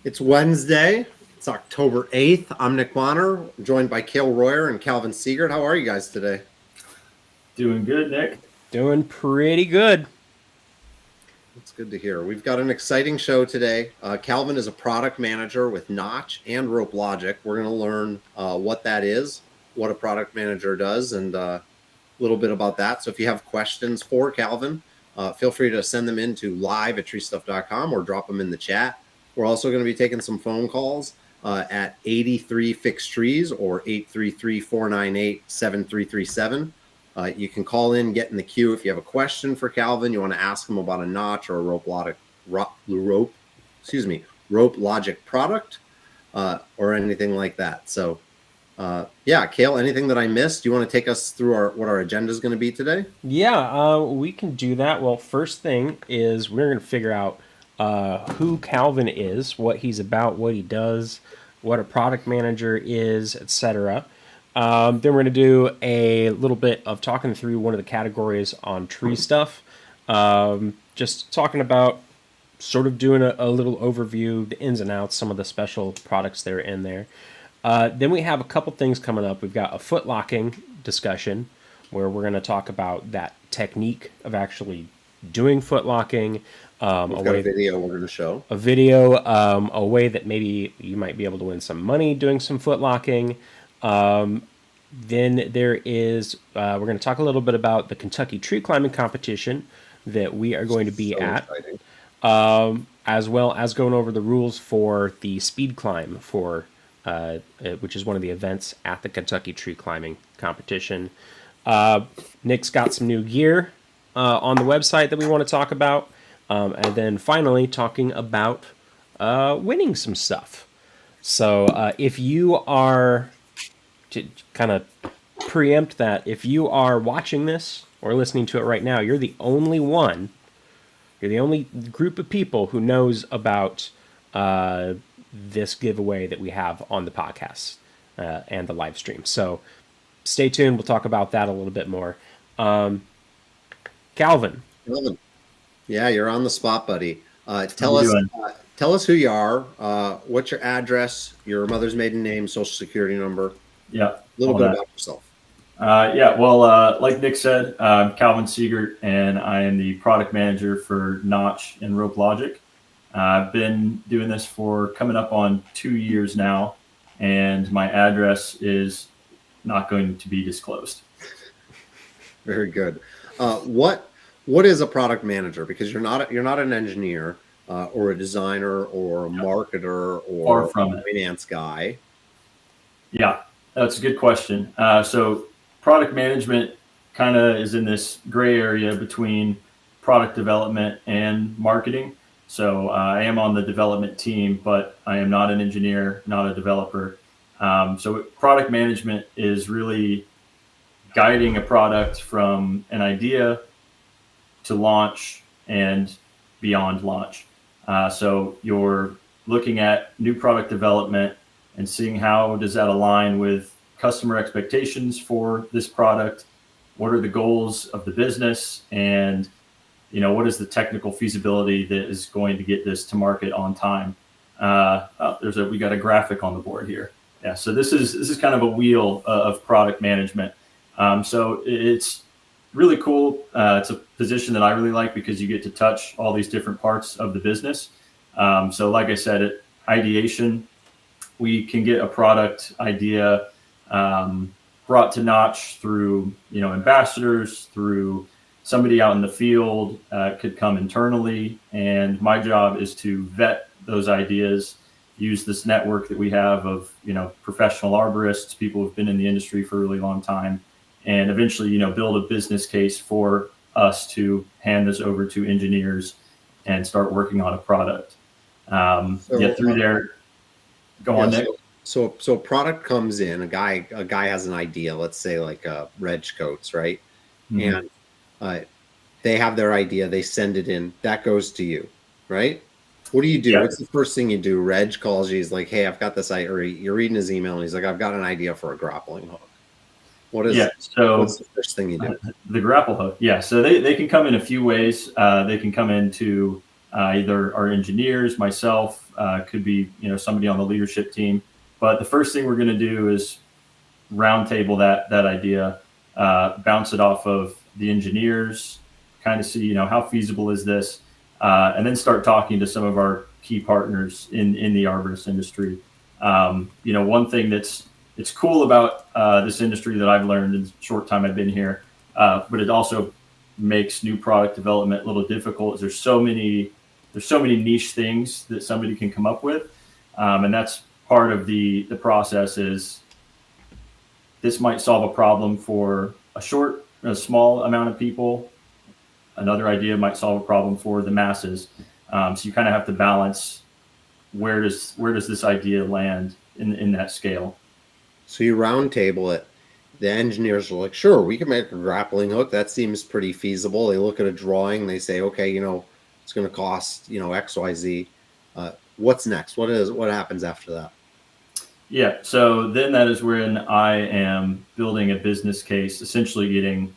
It's Wednesday. It's October 8th. I'm Nick Bonner, joined by Cale Royer and Calvin Siegert. How are you guys today? Doing good, Nick. Doing pretty good. It's good to hear. We've got an exciting show today. Calvin is a product manager with Notch and Rope Logic. We're going to learn what that is, what a product manager does, and a little bit about that. So if you have questions for Calvin, feel free to send them in to live@treestuff.com or drop them in the chat. We're also going to be taking some phone calls at 83 Fixed Trees or 833-498-7337. You can call in, get in the queue if you have a question for Calvin. You want to ask him about a Notch or a rope logic product or anything like that. So yeah, Cale, anything that I missed? Do you want to take us through what our agenda is going to be today? Yeah, we can do that. Well, first thing is we're going to figure out who Calvin is, what he's about, what he does, what a product manager is, etc. Then we're going to do a little bit of talking through one of the categories on TreeStuff. Just talking about sort of doing a little overview, the ins and outs, some of the special products that are in there. Then we have a couple things coming up. We've got a foot locking discussion where we're going to talk about that technique of actually doing foot locking. We've got a video we're going to show. A video, a way that maybe you might be able to win some money doing some foot locking. Then there is, we're going to talk a little bit about the Kentucky tree climbing competition that we are going to be at. As well as going over the rules for the speed climb for which is one of the events at the Kentucky tree climbing competition. Nick's got some new gear on the website that we want to talk about. And then finally talking about winning some stuff. So if you are, to kind of preempt that, if you are watching this or listening to it right now, you're the only one, you're the only group of people who knows about this giveaway that we have on the podcast and the live stream. So stay tuned. We'll talk about that a little bit more. Calvin. Yeah, you're on the spot, buddy. Tell us who you are. What's your address, your mother's maiden name, social security number. Yeah. A little bit about yourself. Like Nick said, I'm Calvin Siegert, and I am the product manager for Notch and Rope Logic. I've been doing this for coming up on 2 years now, and my address is not going to be disclosed. Very good. What is a product manager? Because you're not an engineer or a designer or a marketer or a finance guy. Yeah, that's a good question. So product management kind of is in this gray area between product development and marketing. So I am on the development team, but I am not an engineer, not a developer. So product management is really guiding a product from an idea to launch and beyond launch. So you're looking at new product development and seeing how does that align with customer expectations for this product? What are the goals of the business? And what is the technical feasibility that is going to get this to market on time? We got a graphic on the board here. Yeah, so this is kind of a wheel of product management. So it's really cool. It's a position that I really like because you get to touch all these different parts of the business. So like I said, at ideation, we can get a product idea brought to Notch through ambassadors, through somebody out in the field, could come internally. And my job is to vet those ideas, use this network that we have of professional arborists, people who've been in the industry for a really long time, and eventually build a business case for us to hand this over to engineers and start working on a product. Get through there. Go on, Nick. So a product comes in, a guy has an idea, let's say like Reg Coats, right? Mm-hmm. And they have their idea, they send it in, that goes to you, right? What do you do? Yeah. What's the first thing you do? Reg calls you, he's like, hey, I've got this idea, or you're reading his email and he's like, I've got an idea for a grappling hook. What's the first thing you do? The grapple hook. Yeah. So they can come in a few ways. They can come into either our engineers, myself, could be somebody on the leadership team. But the first thing we're going to do is roundtable that idea, bounce it off of the engineers, kind of see how feasible is this, and then start talking to some of our key partners in the arborist industry. One thing it's cool about this industry that I've learned in the short time I've been here, but it also makes new product development a little difficult. Is there's so many niche things that somebody can come up with, and that's part of the process. Is this might solve a problem for a small amount of people. Another idea might solve a problem for the masses. So you kind of have to balance where does this idea land in that scale. So you roundtable it. The engineers are like, sure, we can make a grappling hook. That seems pretty feasible. They look at a drawing. They say, okay, it's going to cost, X, Y, Z. What's next? What happens after that? Yeah. So then that is when I am building a business case, essentially getting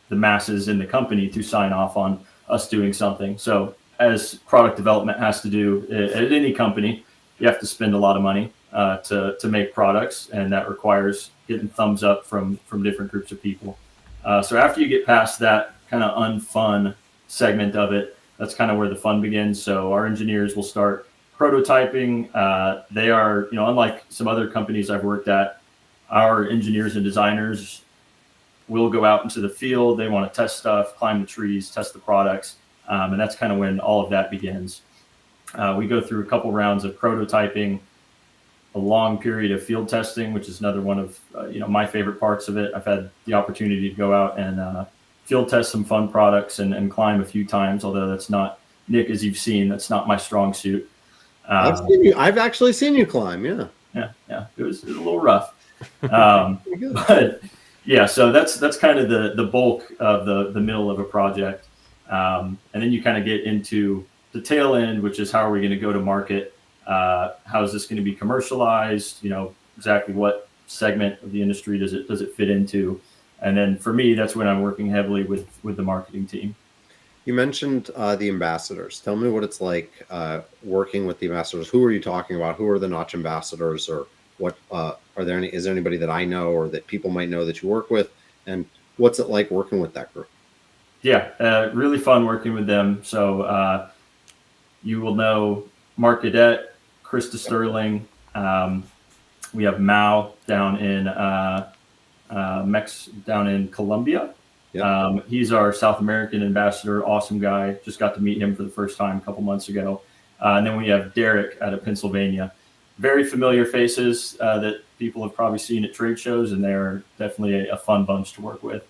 the masses in the company to sign off on us doing something. So as product development has to do at any company, you have to spend a lot of money to make products, and that requires getting thumbs up from different groups of people. So after you get past that kind of unfun segment of it, that's kind of where the fun begins. So our engineers will start prototyping. They are, unlike some other companies I've worked at, our engineers and designers will go out into the field. They want to test stuff, climb the trees, test the products. And that's kind of when all of that begins. We go through a couple rounds of prototyping, a long period of field testing, which is another one of my favorite parts of it. I've had the opportunity to go out and field test some fun products and climb a few times, although that's not, Nick, as you've seen, that's not my strong suit. I've actually seen you climb. Yeah. Yeah. It was a little rough. But yeah, so that's kind of the bulk of the middle of a project. And then you kind of get into the tail end, which is how are we going to go to market? How is this going to be commercialized? Exactly what segment of the industry does it fit into? And then for me, that's when I'm working heavily with the marketing team. You mentioned the ambassadors. Tell me what it's like working with the ambassadors. Who are you talking about? Who are the Notch ambassadors, or what is there anybody that I know or that people might know that you work with? And what's it like working with that group? Yeah, really fun working with them. So you will know Mark Cadet, Krista Sterling. We have Mao down in down in Colombia. Yep. He's our South American ambassador. Awesome guy. Just got to meet him for the first time a couple months ago. And then we have Derek out of Pennsylvania. Very familiar faces that people have probably seen at trade shows, and they're definitely a fun bunch to work with.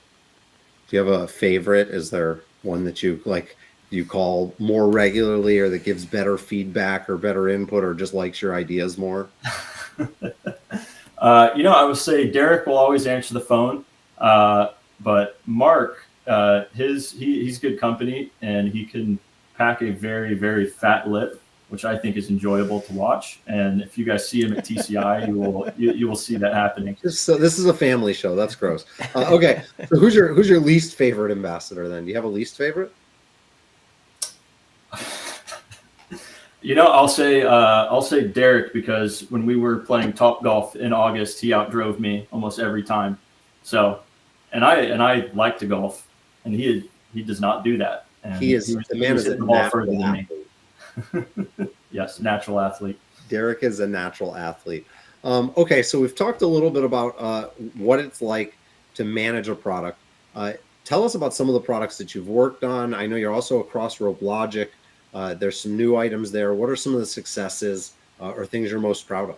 Do you have a favorite? Is there one that you like? You call more regularly, or that gives better feedback or better input, or just likes your ideas more? I would say Derek will always answer the phone, but Mark, he's good company, and he can pack a very, very fat lip, which I think is enjoyable to watch. And if you guys see him at TCI, you will see that happening. So this is a family show. That's gross. Okay, so who's your least favorite ambassador then? Do you have a least favorite? I'll say Derek, because when we were playing Top Golf in August, he outdrove me almost every time. So, and I like to golf, and he does not do that. And the man is a natural athlete. Yes, natural athlete. Derek is a natural athlete. Okay, so we've talked a little bit about what it's like to manage a product. Tell us about some of the products that you've worked on. I know you're also across Rope Logic. There's some new items there. What are some of the successes or things you're most proud of?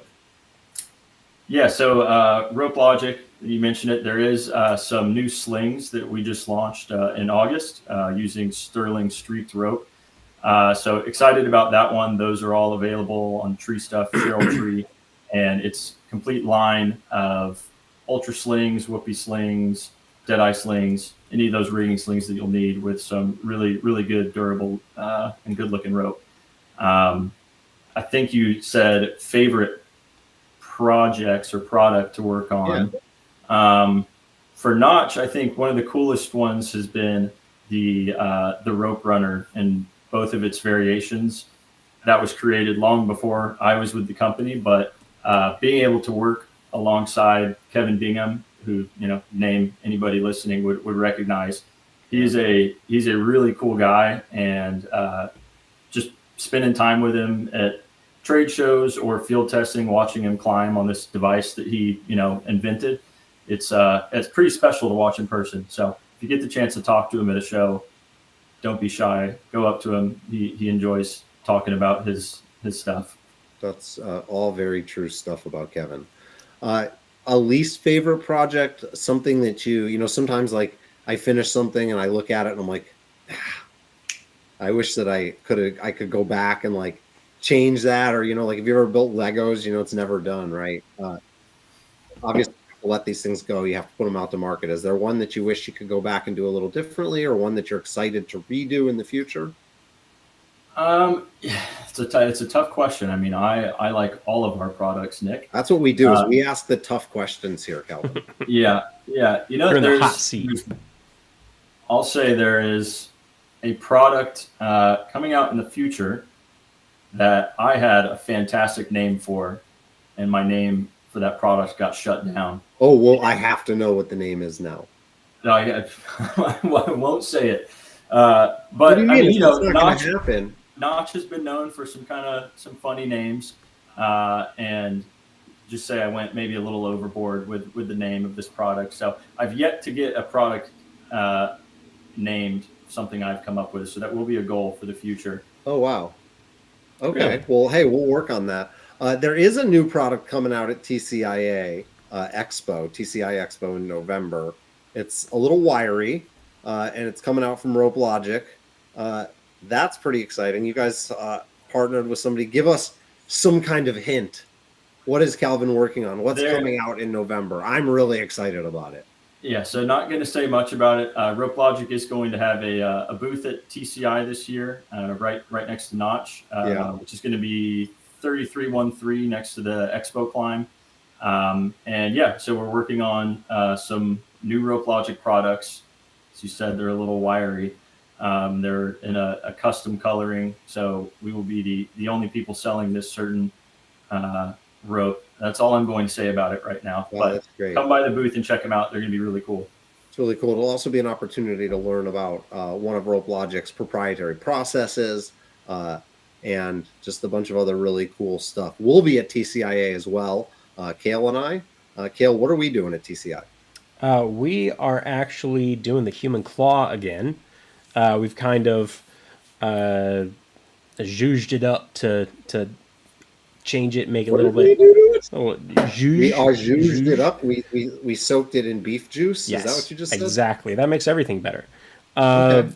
Yeah, so Rope Logic, you mentioned it. There is some new slings that we just launched in August using Sterling streaked rope. So excited about that one. Those are all available on TreeStuff, Cheryl Tree, and it's a complete line of ultra slings, whoopee slings, deadeye slings, any of those rigging slings that you'll need with some really, really good, durable, and good-looking rope. I think you said favorite projects or product to work on. Yeah. For Notch, I think one of the coolest ones has been the rope runner, and both of its variations. That was created long before I was with the company, but being able to work alongside Kevin Bingham, who, name anybody listening would recognize, he's a really cool guy, and just spending time with him at trade shows or field testing, watching him climb on this device that he invented, it's pretty special to watch in person. So if you get the chance to talk to him at a show, don't be shy. Go up to him. He enjoys talking about his stuff. That's all very true stuff about Kevin. A least favorite project, something that sometimes like I finish something and I look at it and I'm like, I wish that I could go back and like change that, or like if you ever built Legos, it's never done, right? Obviously, to let these things go, you have to put them out to market. Is there one that you wish you could go back and do a little differently, or one that you're excited to redo in the future? It's a tough question. I mean, I like all of our products, Nick. That's what we do, is we ask the tough questions here, Calvin. Yeah. You're in the hot seat. I'll say there is a product coming out in the future that I had a fantastic name for, and my name for that product got shut down. Oh, well, I have to know what the name is now. No, I won't say it. But what do you mean? Notch has been known for some funny names, and just say I went maybe a little overboard with the name of this product. So I've yet to get a product named something I've come up with. So that will be a goal for the future. Oh, wow. Okay. Yeah. Well, hey, we'll work on that. There is a new product coming out at TCI Expo in November. It's a little wiry, and it's coming out from RopeLogic. That's pretty exciting. You guys partnered with somebody. Give us some kind of hint. What is Calvin working on? What's coming out in November? I'm really excited about it. Yeah, so not going to say much about it. RopeLogic is going to have a booth at TCI this year, right next to Notch, which is going to be 3313 next to the Expo Climb. And yeah, so we're working on some new RopeLogic products. As you said, they're a little wiry. They're in a custom coloring, so we will be the only people selling this certain rope. That's all I'm going to say about it right now. Wow, but that's great. Come by the booth and check them out. They're going to be really cool. It's really cool. It'll also be an opportunity to learn about one of RopeLogic's proprietary processes and just a bunch of other really cool stuff. We'll be at TCIA as well, Cale and I. Cale, what are we doing at TCI? We are actually doing the human claw again. We've kind of zhuzhed it up to change it, make it a little bit. We are zhuzhed it up. We soaked it in beef juice. Yes, is that what you just said? Exactly. That makes everything better. Okay.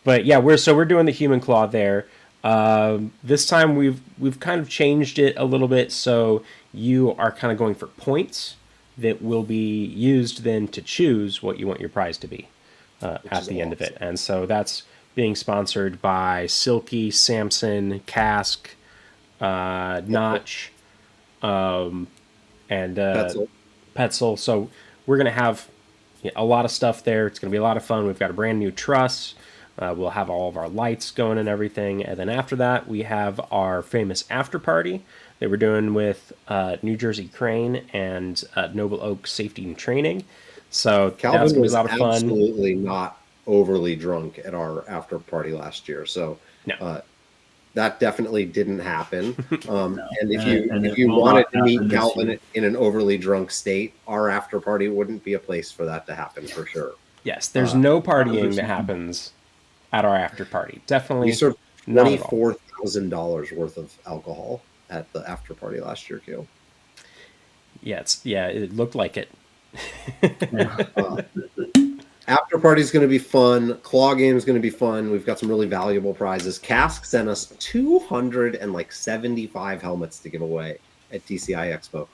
But yeah, we're doing the human claw there. This time we've kind of changed it a little bit, so you are kind of going for points that will be used then to choose what you want your prize to be at the end of it. And so that's being sponsored by Silky, Samson, Cask, Notch, and Petzl. So we're going to have a lot of stuff there. It's going to be a lot of fun. We've got a brand new truss. We'll have all of our lights going and everything. And then after that, we have our famous after party that we're doing with New Jersey Crane and Noble Oak Safety and Training. So Calvin that's going to be was a lot of fun. Absolutely not overly drunk at our after party last year. So no. That definitely didn't happen. And if you wanted to meet Calvin in an overly drunk state, our after party wouldn't be a place for that to happen for sure. Yes, there's no partying that happens at our after party. Definitely. We served $24,000 worth of alcohol at the after party last year, Kale. Yeah, it looked like it. After party is going to be fun. Claw game is going to be fun. We've got some really valuable prizes. Cask sent us 275 helmets to give away at TCI Expo,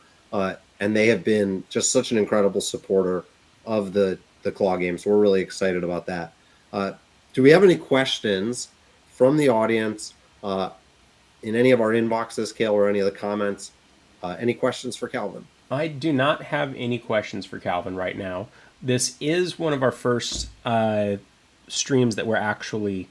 and they have been just such an incredible supporter of the claw game. So we're really excited about that. Do we have any questions from the audience in any of our inboxes, Cale, or any of the comments? Any questions for Calvin? I do not have any questions for Calvin right now. This is one of our first streams that we're actually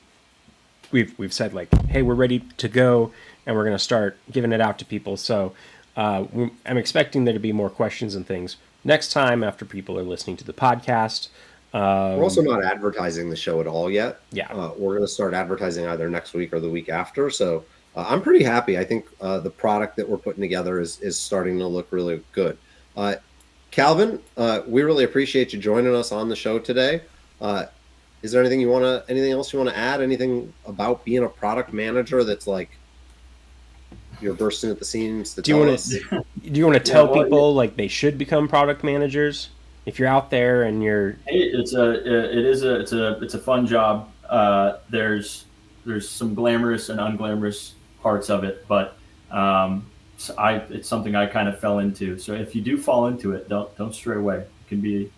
we've said like, hey, we're ready to go, and we're going to start giving it out to people. So I'm expecting there to be more questions and things next time after people are listening to the podcast. We're also not advertising the show at all yet. Yeah. We're going to start advertising either next week or the week after. So I'm pretty happy. I think the product that we're putting together is starting to look really good. Calvin, we really appreciate you joining us on the show today. Is there anything else you want to add? Anything about being a product manager that's like you're bursting at the seams to tell us? Do you want to tell people like they should become product managers? If you're out there and you're, it's a fun job. There's some glamorous and unglamorous parts of it, but it's something I kind of fell into. So if you do fall into it, don't stray away. It can be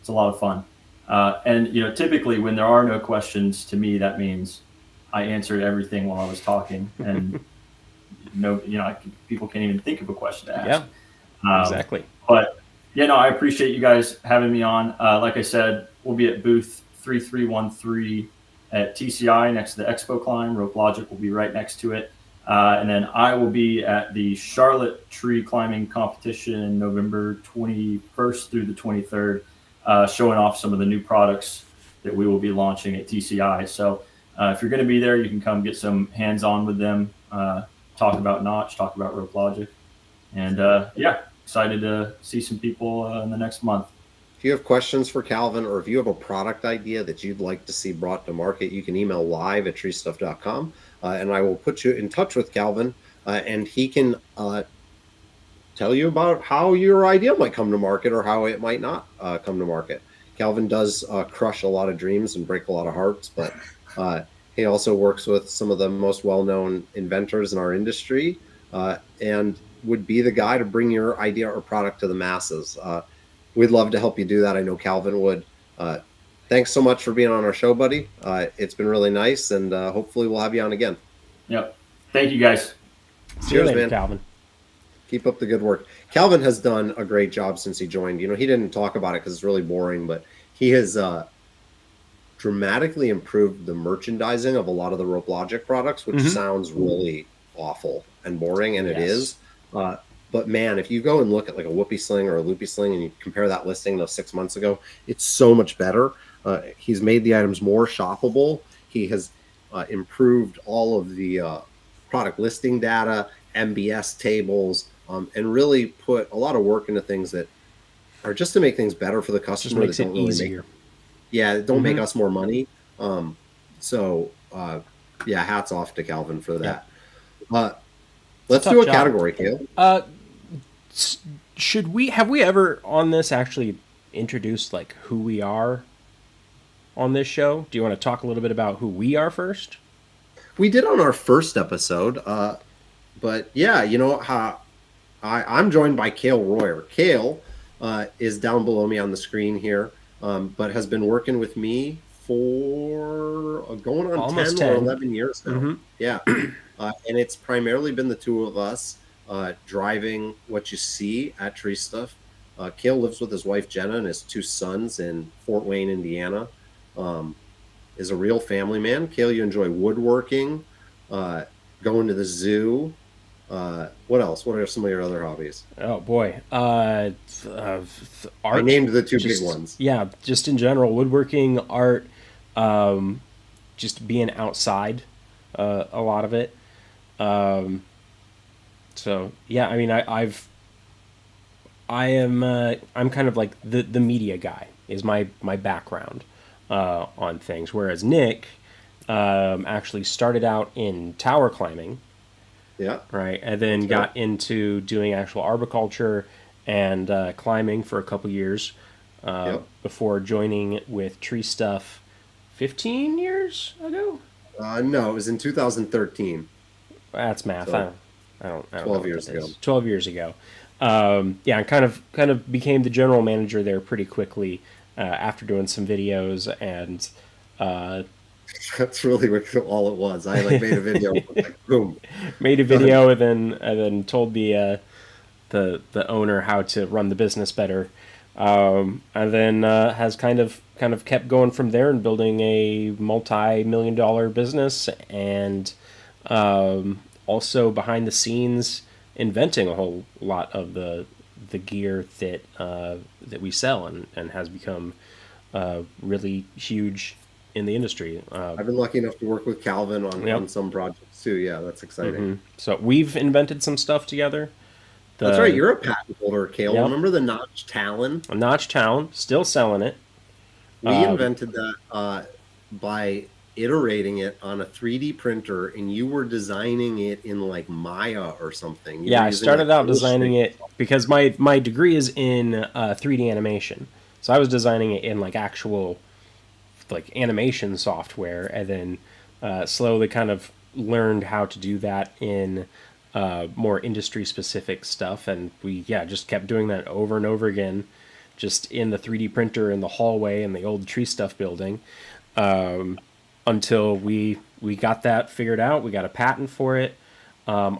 it's a lot of fun. And typically when there are no questions to me, that means I answered everything while I was talking, and people can't even think of a question to ask. Yeah, exactly. But I appreciate you guys having me on. Like I said, we'll be at booth 3313 at TCI next to the Expo Climb. Rope Logic will be right next to it. And then I will be at the Charlotte Tree Climbing Competition November 21st through the 23rd, showing off some of the new products that we will be launching at TCI. So if you're going to be there, you can come get some hands-on with them, talk about Notch, talk about Rope Logic. And excited to see some people in the next month. If you have questions for Calvin, or if you have a product idea that you'd like to see brought to market, you can email live@treestuff.com, and I will put you in touch with Calvin, and he can tell you about how your idea might come to market or how it might not come to market. Calvin does crush a lot of dreams and break a lot of hearts, but he also works with some of the most well-known inventors in our industry, and would be the guy to bring your idea or product to the masses. We'd love to help you do that. I know Calvin would. Thanks so much for being on our show, buddy. It's been really nice, and hopefully we'll have you on again. Yep. Thank you, guys. See you later, man. Calvin. Keep up the good work. Calvin has done a great job since he joined. He didn't talk about it because it's really boring, but he has dramatically improved the merchandising of a lot of the Rope Logic products, which sounds really awful and boring, and it is. But man, if you go and look at like a whoopee sling or a loopy sling and you compare that listing to 6 months ago, it's so much better. He's made the items more shoppable. He has improved all of the product listing data, MBS tables, and really put a lot of work into things that are just to make things better for the customer. Just makes it easier. Don't make us more money. Hats off to Calvin for that. Let's do a category, Cale. Have we ever on this actually introduced like who we are on this show? Do you want to talk a little bit about who we are first? We did on our first episode, but how I'm joined by Cale Royer. Cale is down below me on the screen here, but has been working with me for going on almost 10 or 11 years now. Yeah. And it's primarily been the two of us driving what you see at TreeStuff. Cale lives with his wife Jenna and his two sons in Fort Wayne, Indiana. Is a real family man. Cale, you enjoy woodworking, going to the zoo. What else? What are some of your other hobbies? Oh boy, art. I named the two big ones. Yeah, just in general, woodworking, art, just being outside, a lot of it. So yeah, I mean, I'm kind of like the media guy is my background on things, whereas Nick actually started out in tower climbing. Yeah. Right, and then got into doing actual arboriculture and climbing for a couple years before joining with TreeStuff 15 years ago. No, it was in 2013. That's math. So, I don't 12 years ago. 12 years ago. And kind of became the general manager there pretty quickly after doing some videos, and that's really all it was. I made a video, boom, made a video, and then told the owner how to run the business better And then has kind of kept going from there and building a multi-million-dollar business, and also behind the scenes inventing a whole lot of the gear that we sell, and has become really huge in the industry. I've been lucky enough to work with Calvin Yep. on some projects too. Yeah, that's exciting. So we've invented some stuff together. That's right. The You're a patent holder, Kale. Yep, Remember the Notch Talon? Notch Town, still selling it. We invented that by iterating it on a 3D printer, and you were designing it in like Maya or something. You Yeah, were I using started like out designing Illustrator. it because my degree is in 3D animation, so I was designing it in like actual like animation software, and then slowly kind of learned how to do that in more industry specific stuff, and we just kept doing that over and over again, just in the 3D printer in the hallway in the old TreeStuff building, until we got that figured out. We got a patent for it. Am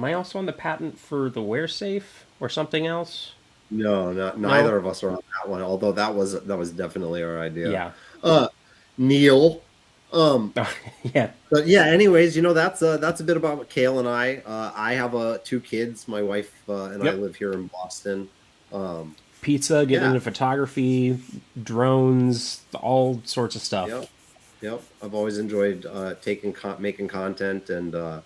I also on the patent for the wear safe or something else? No, No. neither of us are on that one. Although that was definitely our idea. Yeah. Uh, Neil. Um, Yeah. but yeah. Anyways, that's a bit about Kale and I. I have two kids. My wife and I Yep. live here in Boston. Um, Pizza, getting yeah. into photography, drones, all sorts of stuff. Yep. Yep. I've always enjoyed making content and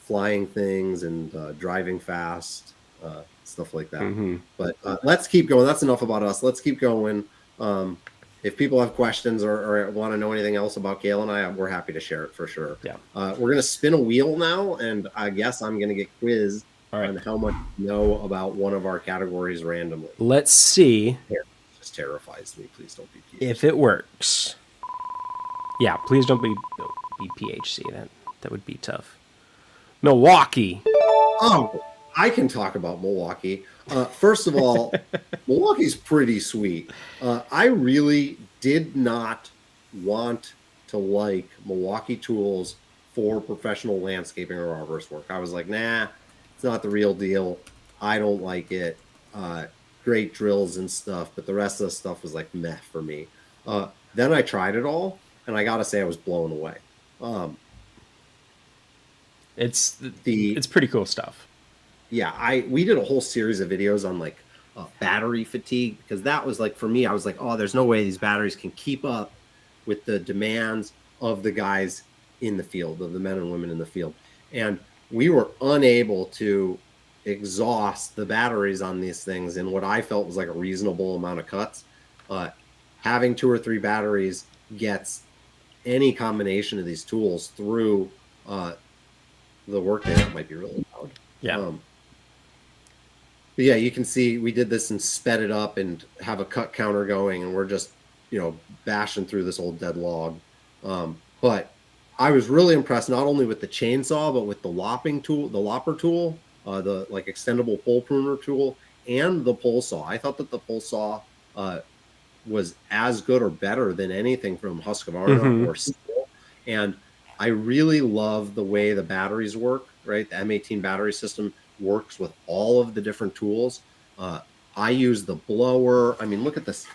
flying things and driving fast, stuff like that. But let's keep going. That's enough about us. Let's keep going. If people have questions or want to know anything else about Gail and I, we're happy to share it for sure. Yeah. We're going to spin a wheel now, and I guess I'm going to get quizzed All right. on how much you know about one of our categories randomly. Let's see It just terrifies me. Please don't be PhD. if it works. Yeah, please don't be PHC. That would be tough. Milwaukee. Oh, I can talk about Milwaukee. First of all, Milwaukee's pretty sweet. I really did not want to like Milwaukee tools for professional landscaping or arborist work. I was like, nah, it's not the real deal. I don't like it. Great drills and stuff, but the rest of the stuff was like meh for me. Then I tried it all, and I gotta say I was blown away. It's pretty cool stuff. Yeah, we did a whole series of videos on like battery fatigue, because that was like, for me, I was like, oh, there's no way these batteries can keep up with the demands of the guys in the field, of the men and women in the field. And we were unable to exhaust the batteries on these things in what I felt was like a reasonable amount of cuts. Having 2 or 3 batteries gets any combination of these tools through the workday. That might be really loud. Yeah. But yeah, you can see we did this and sped it up and have a cut counter going, and we're just, bashing through this old dead log. But I was really impressed not only with the chainsaw, but with the lopping tool, the lopper tool, the like extendable pole pruner tool, and the pole saw. I thought that the pole saw was as good or better than anything from Husqvarna or Steel. And I really love the way the batteries work, right? The M18 battery system works with all of the different tools. I use the blower. I mean, look at this.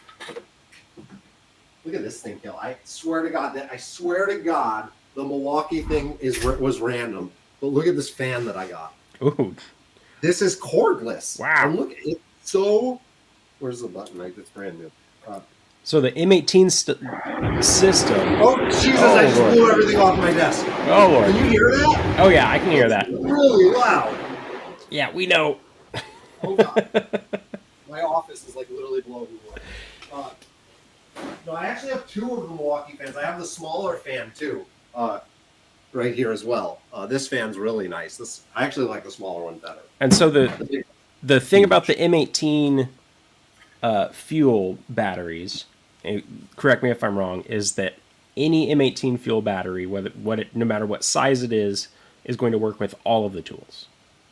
Look at this thing, Gil. I swear to God, the Milwaukee thing was random. But look at this fan that I got. Ooh. This is cordless. Wow. And look, it's so. Where's the button? Right, it's brand new. So the M18 system. Oh Jesus! I just blew everything off my desk. Oh Lord! Can you hear that? Oh yeah, I can hear that. Really loud. Yeah, we know. Oh God. My office is like literally blowing away. No, I actually have 2 of the Milwaukee fans. I have the smaller fan too, right here as well. This fan's really nice. I actually like the smaller one better. And so the thing about the M18 fuel batteries, correct me if I'm wrong, is that any M18 fuel battery, no matter what size it is going to work with all of the tools.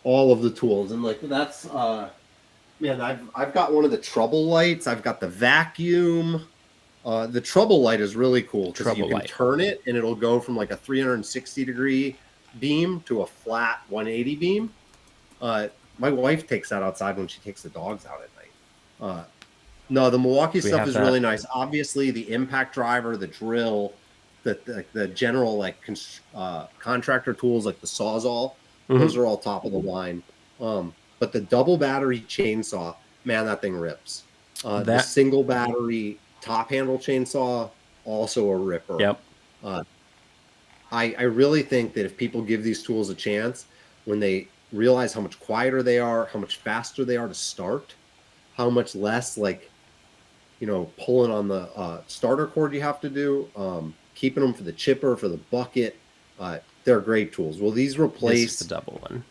All of the tools, and like that's man, I've got one of the trouble lights. I've got the vacuum. The trouble light is really cool because you can turn it and it'll go from like a 360-degree beam to a flat 180 beam. My wife takes that outside when she takes the dogs out at night. No, the Milwaukee Do we stuff have is that? really nice. Obviously, the impact driver, the drill, the general contractor tools like the Sawzall, those are all top of the line. But the double battery chainsaw, man, that thing rips. The That, single battery top handle chainsaw, also a ripper. yep. Uh, I really think that if people give these tools a chance, when they realize how much quieter they are, how much faster they are to start, how much less pulling on the starter cord you have to do, keeping them for the chipper, for the bucket. They're great tools. Will these This is the replace double one.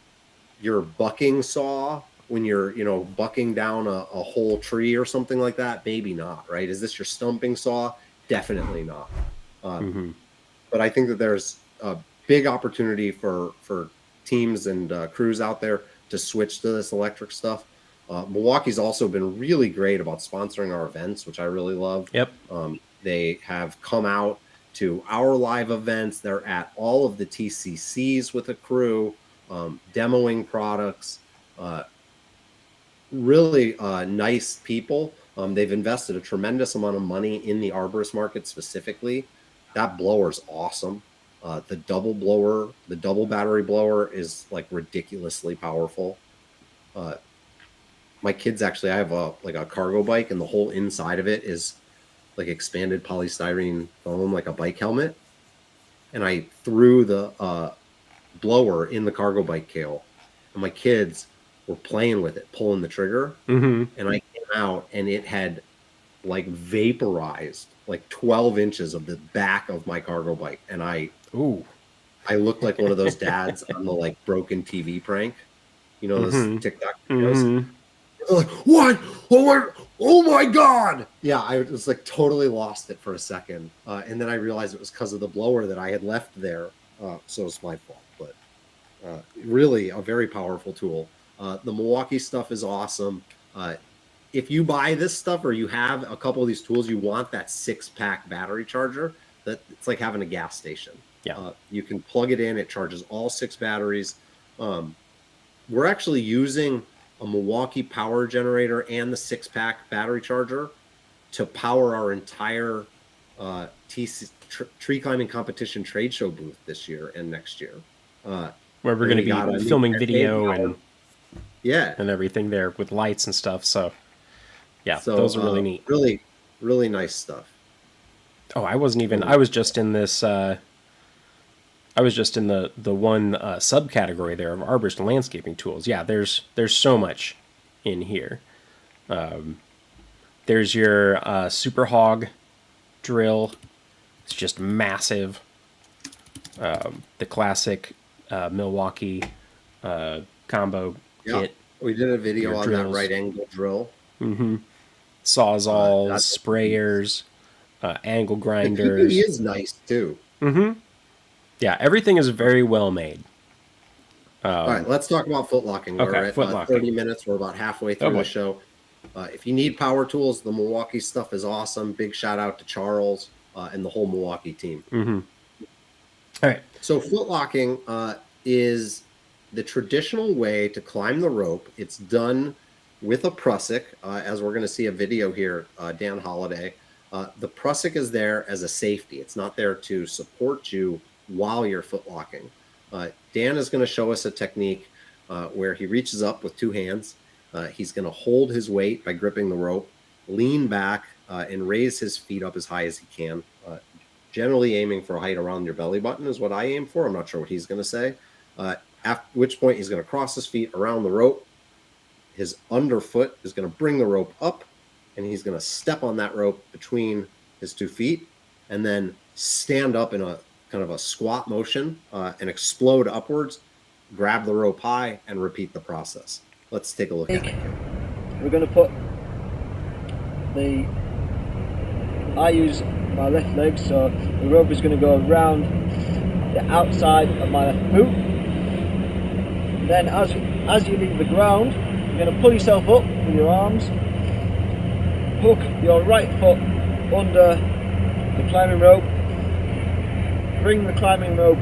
your bucking saw when you're, bucking down a whole tree or something like that? Maybe not, right? Is this your stumping saw? Definitely not. But I think that there's a big opportunity for teams and crews out there to switch to this electric stuff. Milwaukee's also been really great about sponsoring our events, which I really love. Yep. They have come out to our live events. They're at all of the TCCs with a crew, demoing products. Really nice people. They've invested a tremendous amount of money in the arborist market specifically. That blower's awesome. The double blower, the double battery blower is like ridiculously powerful. My kids actually, I have a cargo bike, and the whole inside of it is like expanded polystyrene foam, like a bike helmet. And I threw the blower in the cargo bike, Cale, and my kids were playing with it, pulling the trigger. And I came out, and it had like vaporized like 12 inches of the back of my cargo bike, and I looked like one of those dads on the like broken TV prank, those TikTok videos. Like, what? Oh my God! Yeah, I was like totally lost it for a second, and then I realized it was because of the blower that I had left there. So it's my fault, but really a very powerful tool. The Milwaukee stuff is awesome. If you buy this stuff or you have a couple of these tools, you want that 6-pack battery charger. That it's like having a gas station. Yeah. You can plug it in. It charges all 6 batteries. We're actually using a Milwaukee power generator and the 6-pack battery charger to power our entire tree climbing competition trade show booth this year and next year. Where we're going to be filming video and everything there with lights and stuff. So those are really neat. Really, really nice stuff. Oh, I wasn't even. I was just in this. I was just in the one subcategory there of arborist and landscaping tools. Yeah, there's so much in here. There's your Super Hog drill. It's just massive. The classic Milwaukee combo kit. We did a video on that right angle drill. Sawzalls, sprayers, angle grinders. The PPE is nice too. Yeah, everything is very well made. All right, let's talk about footlocking. We're at 30 minutes. We're about halfway through the show. If you need power tools, the Milwaukee stuff is awesome. Big shout out to Charles and the whole Milwaukee team. All right. So footlocking is the traditional way to climb the rope. It's done with a prusik, as we're going to see a video here, Dan Holiday. The prusik is there as a safety. It's not there to support you while you're footlocking. Dan is going to show us a technique where he reaches up with 2 hands. He's going to hold his weight by gripping the rope, lean back, and raise his feet up as high as he can. Generally aiming for a height around your belly button is what I aim for. I'm not sure what he's going to say. At which point he's going to cross his feet around the rope. His underfoot is going to bring the rope up, and he's going to step on that rope between his 2 feet, and then stand up in a kind of a squat motion and explode upwards, grab the rope high, and repeat the process. Let's take a look at it. We're going to put I use my left leg, so the rope is going to go around the outside of my left boot. Then as you leave the ground, you're going to pull yourself up with your arms, hook your right foot under the climbing rope, bring the climbing rope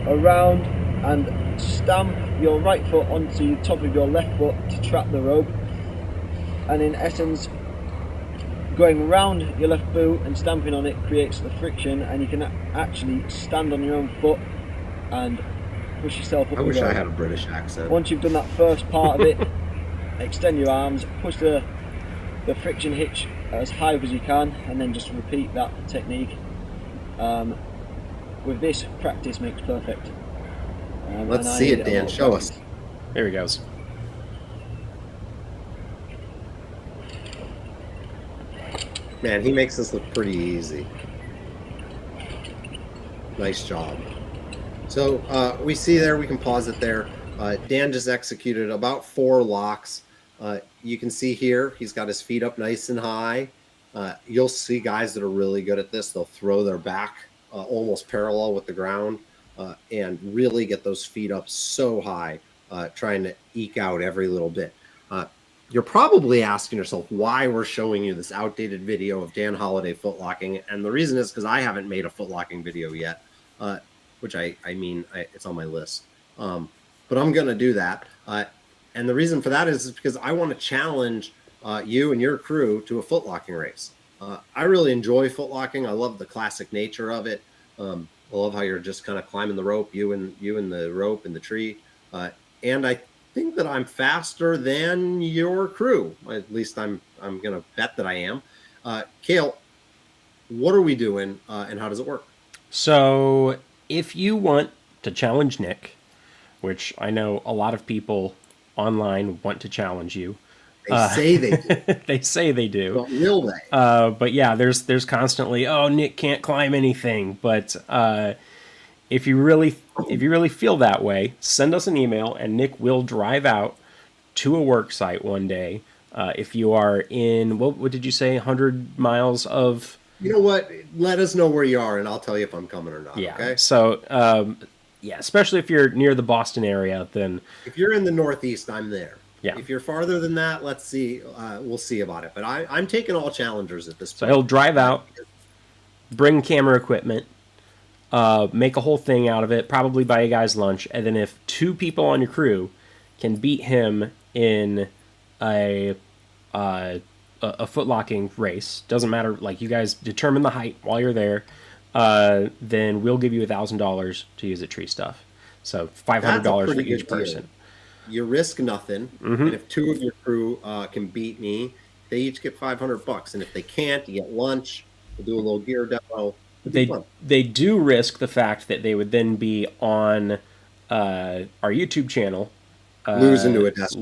around and stamp your right foot onto the top of your left foot to trap the rope, and in essence going around your left boot and stamping on it creates the friction, and you can actually stand on your own foot and push yourself up I the wish I road. had a British accent. Once you've done that first part of it, extend your arms, push the friction hitch as high up as you can, and then just repeat that technique. With this, practice makes perfect. Let's see it, Dan. Show us. There he goes. Man, he makes this look pretty easy. Nice job. So we see there, we can pause it there. Dan just executed about 4 locks. You can see here, he's got his feet up nice and high. You'll see guys that are really good at this. They'll throw their back almost parallel with the ground and really get those feet up so high, trying to eke out every little bit. You're probably asking yourself why we're showing you this outdated video of Dan Holliday footlocking. And the reason is because I haven't made a footlocking video yet, which I mean, it's on my list. But I'm going to do that. And the reason for that is because I want to challenge you and your crew to a footlocking race. I really enjoy footlocking. I love the classic nature of it. I love how you're just kind of climbing the rope, you and the rope and the tree. And I think that I'm faster than your crew. At least I'm going to bet that I am. Cale, what are we doing and how does it work? So if you want to challenge Nick, which I know a lot of people online want to challenge you. They say they do. They say they do. But will they? But yeah, there's constantly, oh, Nick can't climb anything. But if you really feel that way, send us an email, and Nick will drive out to a work site one day. If you are in, what did you say, 100 miles of... You know what? Let us know where you are, and I'll tell you if I'm coming or not. Yeah. Okay. So, yeah, especially if you're near the Boston area, then... If you're in the Northeast, I'm there. Yeah. If you're farther than that, let's see. We'll see about it. But I'm taking all challengers at this point. So he'll drive out, bring camera equipment, make a whole thing out of it, probably buy you guys lunch, and then if 2 people on your crew can beat him in a footlocking race, doesn't matter, like you guys determine the height while you're there, then we'll give you $1,000 to use at TreeStuff. So $500 for each person. You risk nothing, and if 2 of your crew can beat me, they each get $500. And if they can't, you get lunch. We'll do a little gear demo. They do risk the fact that they would then be on our YouTube channel, losing to a desk.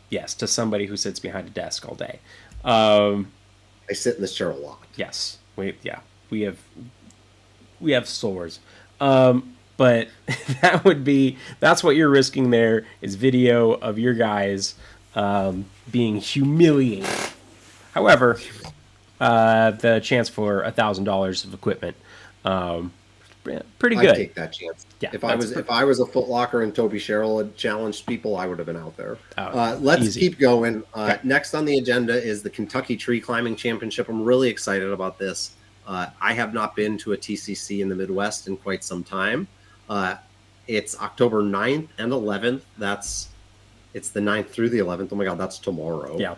Yes, to somebody who sits behind a desk all day. I sit in this chair a lot. Yes, we have sores. But that's what you're risking there, is video of your guys being humiliated. However, the chance for $1,000 of equipment, pretty good. I'd take that chance. Yeah, if I was a footlocker and Toby Sherrill had challenged people, I would have been out there. Let's keep going. Okay. Next on the agenda is the Kentucky Tree Climbing Championship. I'm really excited about this. I have not been to a TCC in the Midwest in quite some time. It's October 9th and 11th. It's the 9th through the 11th. Oh my God, that's tomorrow. Yeah.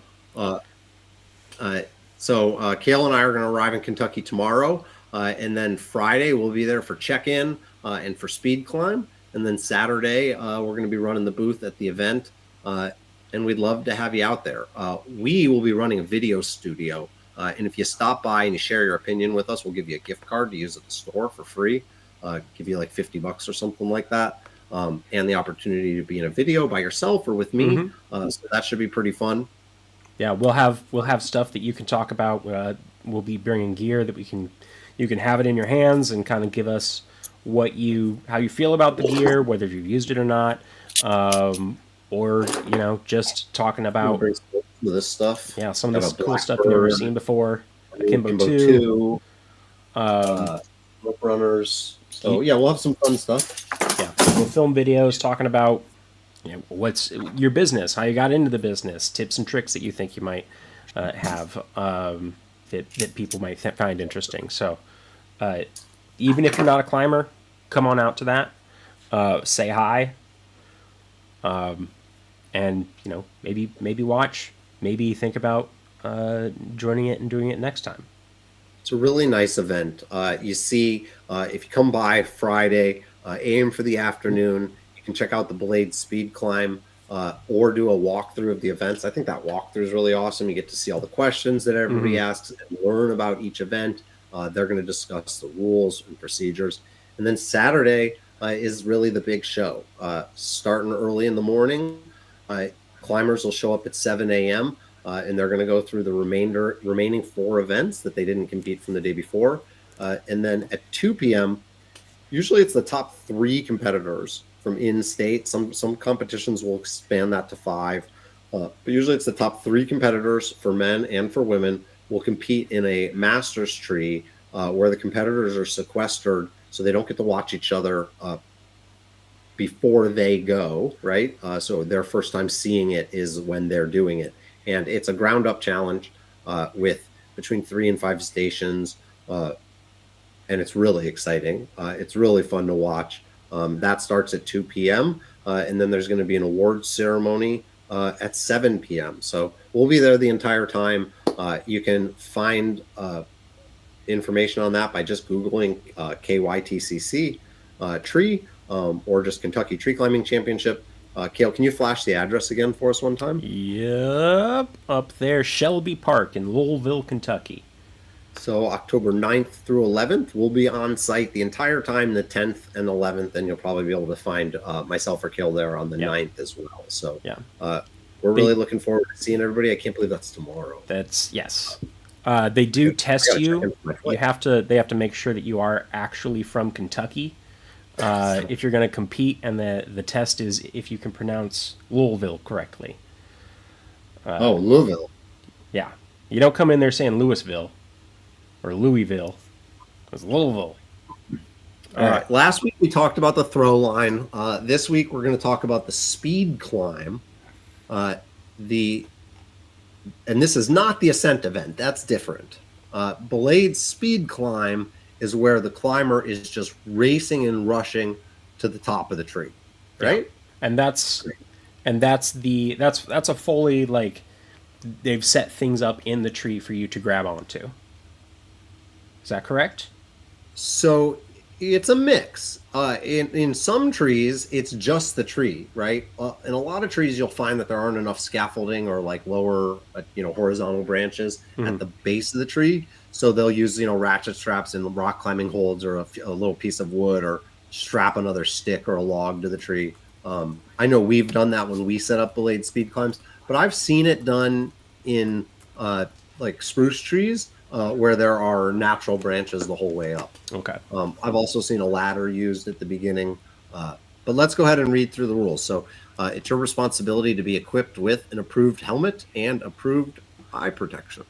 So Cale and I are going to arrive in Kentucky tomorrow. And then Friday we'll be there for check-in and for speed climb. And then Saturday we're going to be running the booth at the event. And we'd love to have you out there. We will be running a video studio. And if you stop by and you share your opinion with us, we'll give you a gift card to use at the store for free. Give you like $50 or something like that. And the opportunity to be in a video by yourself or with me. So that should be pretty fun. Yeah, we'll have stuff that you can talk about. We'll be bringing gear that you can have it in your hands and kind of give us how you feel about the gear, whether you've used it or not, or just talking about this stuff. Yeah, some of this cool stuff you've never seen before. Akimbo 2, rope runners. So yeah, we'll have some fun stuff. Yeah, we'll film videos talking about what's your business, how you got into the business, tips and tricks that you think you might have that people might find interesting. So even if you're not a climber, come on out to that. Say hi. And maybe watch. Maybe think about joining it and doing it next time. It's a really nice event. You see, if you come by Friday, aim for the afternoon. You can check out the Blade Speed Climb or do a walkthrough of the events. I think that walkthrough is really awesome. You get to see all the questions that everybody asks and learn about each event. They're going to discuss the rules and procedures. And then Saturday is really the big show. Starting early in the morning, climbers will show up at 7 a.m. And they're going to go through the remaining 4 events that they didn't compete from the day before. And then at 2 p.m., usually it's the top 3 competitors from in-state. Some competitions will expand that to 5. But usually it's the top 3 competitors for men and for women will compete in a master's tree where the competitors are sequestered so they don't get to watch each other before they go, right? So their first time seeing it is when they're doing it. And it's a ground up challenge with between 3 and 5 stations. And it's really exciting. It's really fun to watch. That starts at 2 p.m. And then there's going to be an awards ceremony at 7 p.m. So we'll be there the entire time. You can find information on that by just Googling KYTCC tree or just Kentucky Tree Climbing Championship. Cale, can you flash the address again for us one time? Yep, up there, Shelby Park in Louisville, Kentucky. So October 9th through 11th, we'll be on site the entire time, the 10th and 11th, and you'll probably be able to find myself or Cale there on the 9th as well. So we're really looking forward to seeing everybody. I can't believe that's tomorrow. That's, yes. They do test you. They have to make sure that you are actually from Kentucky. If you're going to compete, and the test is if you can pronounce Louisville correctly. Louisville. Yeah. You don't come in there saying Louisville or Louisville. It's Louisville. All right. Last week we talked about the throw line. This week we're going to talk about the speed climb. And this is not the ascent event. That's different. Blade speed climb is where the climber is just racing and rushing to the top of the tree, right? Yeah. And that's a fully, like, they've set things up in the tree for you to grab onto. Is that correct? So it's a mix. In some trees, it's just the tree, right? In a lot of trees, you'll find that there aren't enough scaffolding or like lower, horizontal branches at the base of the tree. So they'll use, ratchet straps and rock climbing holds or a little piece of wood or strap another stick or a log to the tree. I know we've done that when we set up Blade speed climbs, but I've seen it done in like spruce trees where there are natural branches the whole way up. Okay. I've also seen a ladder used at the beginning. But let's go ahead and read through the rules. So it's your responsibility to be equipped with an approved helmet and approved eye protection.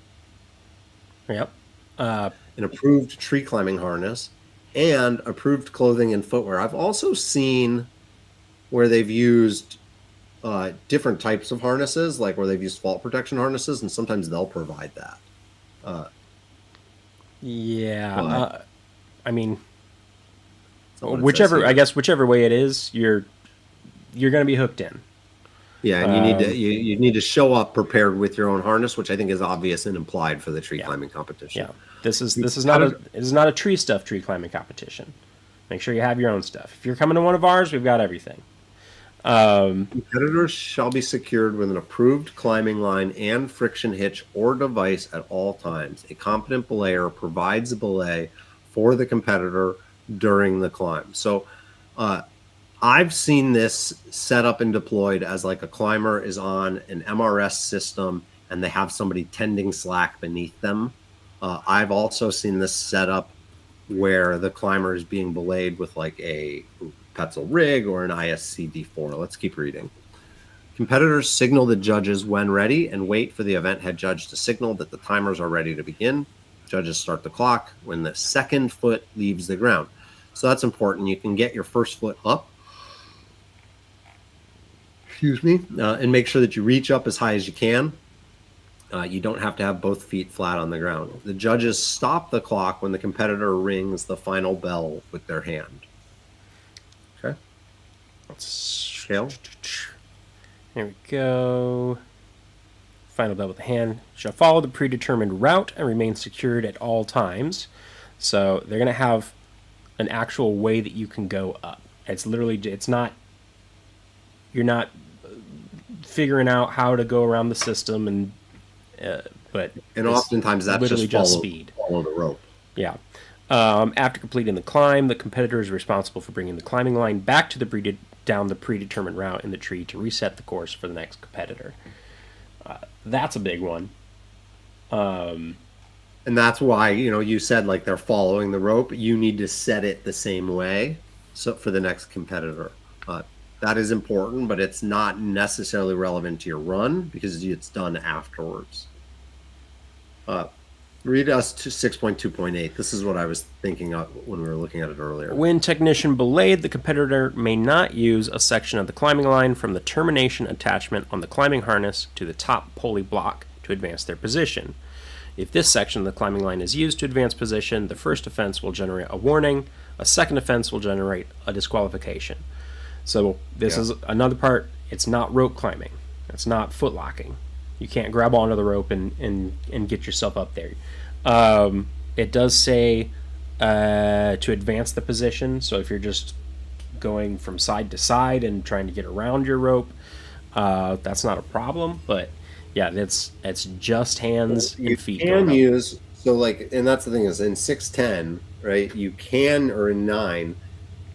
Yep. An approved tree climbing harness and approved clothing and footwear. I've also seen where they've used different types of harnesses, like where they've used fault protection harnesses, and sometimes they'll provide that. I mean, whichever way it is, you're going to be hooked in. Yeah, and you need to show up prepared with your own harness, which I think is obvious and implied for the tree climbing competition. Yeah, this is not a TreeStuff tree climbing competition. Make sure you have your own stuff. If you're coming to one of ours, we've got everything. Competitors shall be secured with an approved climbing line and friction hitch or device at all times. A competent belayer provides a belay for the competitor during the climb. So I've seen this set up and deployed as like a climber is on an MRS system and they have somebody tending slack beneath them. I've also seen this set up where the climber is being belayed with like a Petzl rig or an ISC D4. Let's keep reading. Competitors signal the judges when ready and wait for the event head judge to signal that the timers are ready to begin. Judges start the clock when the second foot leaves the ground. So that's important. You can get your first foot up, and make sure that you reach up as high as you can. You don't have to have both feet flat on the ground. The judges stop the clock when the competitor rings the final bell with their hand. Okay. Here we go. final bell with the hand shall follow the predetermined route and remain secured at all times. So they're going to have an actual way that you can go up. It's literally, it's not, you're not figuring out how to go around the system, and and oftentimes that's literally just speed. Follow the rope. Yeah. After completing the climb, the competitor is responsible for bringing the climbing line back to down the predetermined route in the tree to reset the course for the next competitor. That's a big one. And that's why, you said like they're following the rope. You need to set it the same way so for the next competitor. That is important, but it's not necessarily relevant to your run because it's done afterwards. Read us to 6.2.8. This is what I was thinking of when we were looking at it earlier. When technician belayed, the competitor may not use a section of the climbing line from the termination attachment on the climbing harness to the top pulley block to advance their position. If this section of the climbing line is used to advance position, the first offense will generate a warning. A second offense will generate a disqualification. So this is another part. It's not rope climbing. It's not foot locking. You can't grab onto the rope and get yourself up there. It does say to advance the position. So if you're just going from side to side and trying to get around your rope, that's not a problem. But yeah, it's just hands and feet. You can use, and that's the thing is in 610, right? You can, or in 9,